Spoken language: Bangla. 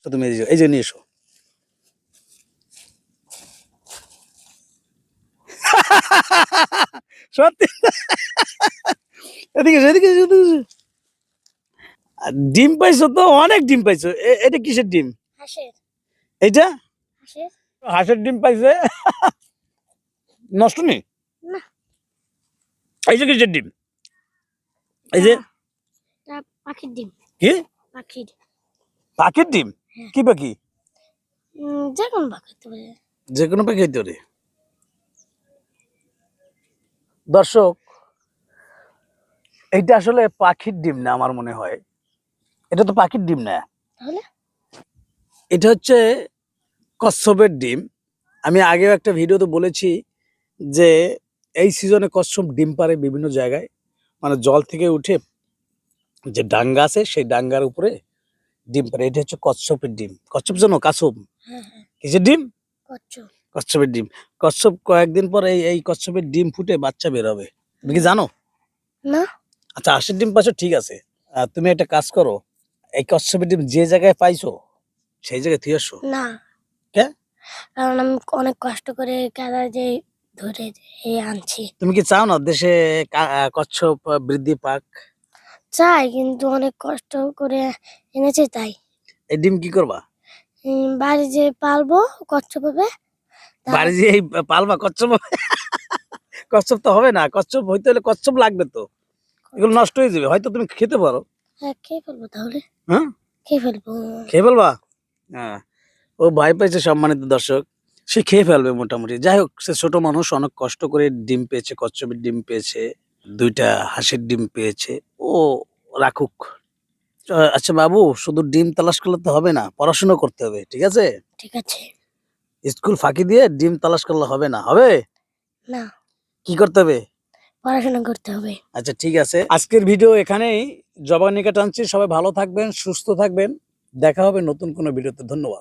তো তুমি এই যে নিয়ে এসো। সত্যি, এদিকে এসো, এদিকে এসো, এদিকে এসো। আর ডিম পাইছো তো, অনেক ডিম পাইছো। এটা কিসের ডিম? হাঁসের। এইটা হাঁসের। হাঁসের ডিম পাইছে। নষ্ট নেই। না। এই যে কিসের ডিম? এই যে পাখির ডিম। কি? পাখির। পাখির ডিম? কি পাখি? যে কোনো পাখি হতে পারে। যে কোনো পাখি হইতে পারে। দর্শক, এইটা আসলে পাখির ডিম না, আমার মনে হয় এটা তো পাখির ডিম না। তাহলে এটা হচ্ছে কচ্ছপের ডিম। আমি আগেও একটা ভিডিওতে বলেছি যে এই সিজনে কচ্ছপ ডিম পারে বিভিন্ন জায়গায়, মানে জল থেকে উঠে যে ডাঙ্গা আছে সেই ডাঙ্গার উপরে ডিম পারে। এটা হচ্ছে কচ্ছপের ডিম। কচ্ছপ জানো? কাছপ। হ্যাঁ হ্যাঁ কিসের ডিম? কচ্ছপ। কচ্ছপের ডিম। কচ্ছপ কয়েকদিন পর এই কচ্ছপের ডিম ফুটে বাচ্চা বের হবে। তুমি কি জানো? না। আচ্ছা, হাঁসের ডিম পাইছো, ঠিক আছে। তুমি একটা কাজ করো, এই কচ্ছপের ডিম যে জায়গায় পাইছো সেই জায়গায় থুয়ে আসো। না, কে? কারণ আমি অনেক কষ্ট করে কাদা যে ধরে আনছি। তুমি কি চাও না দেশে কচ্ছপ বৃদ্ধি পাক? চাই, কিন্তু অনেক কষ্ট করে এনেছি তাই। এই ডিম কি করবা? বাড়ি যে পালবো কচ্ছপ হবে। বাড়ি যে এই পালবা কচ্ছপ? কচ্ছপ তো হবে না, কচ্ছপ হইতে হলে কচ্ছপ লাগবে তো, এগুলো নষ্ট হয়ে যাবে। হয়তো তুমি খেতে পারো। হ্যাঁ, খেয়ে ফেলবো তাহলে। হ্যাঁ, খেয়ে ফেলবো। খেয়ে ফেলবা? হ্যাঁ, ও ভয় পাইছে। সম্মানিত দর্শক, সে খেয়ে ফেলবে মোটামুটি। যাই হোক, সে ছোট মানুষ, অনেক কষ্ট করে ডিম পেয়েছে, কচ্ছপের ডিম পেয়েছে, দুইটা হাঁসের ডিম পেয়েছে। ও রাখুক। আচ্ছা বাবু, শুধু ডিম তালাশ করলে তো হবে না, পড়াশোনা করতে হবে, ঠিক আছে? ঠিক আছে। স্কুল ফাঁকি দিয়ে ডিম তালাশ করলে হবে না। হবে? না, কি করতে হবে? পড়াশোনা করতে হবে। আচ্ছা ঠিক আছে, আজকের ভিডিও এখানেই জবানিকা টানছি। সবাই ভালো থাকবেন, সুস্থ থাকবেন। দেখা হবে নতুন কোনো ভিডিওতে। ধন্যবাদ।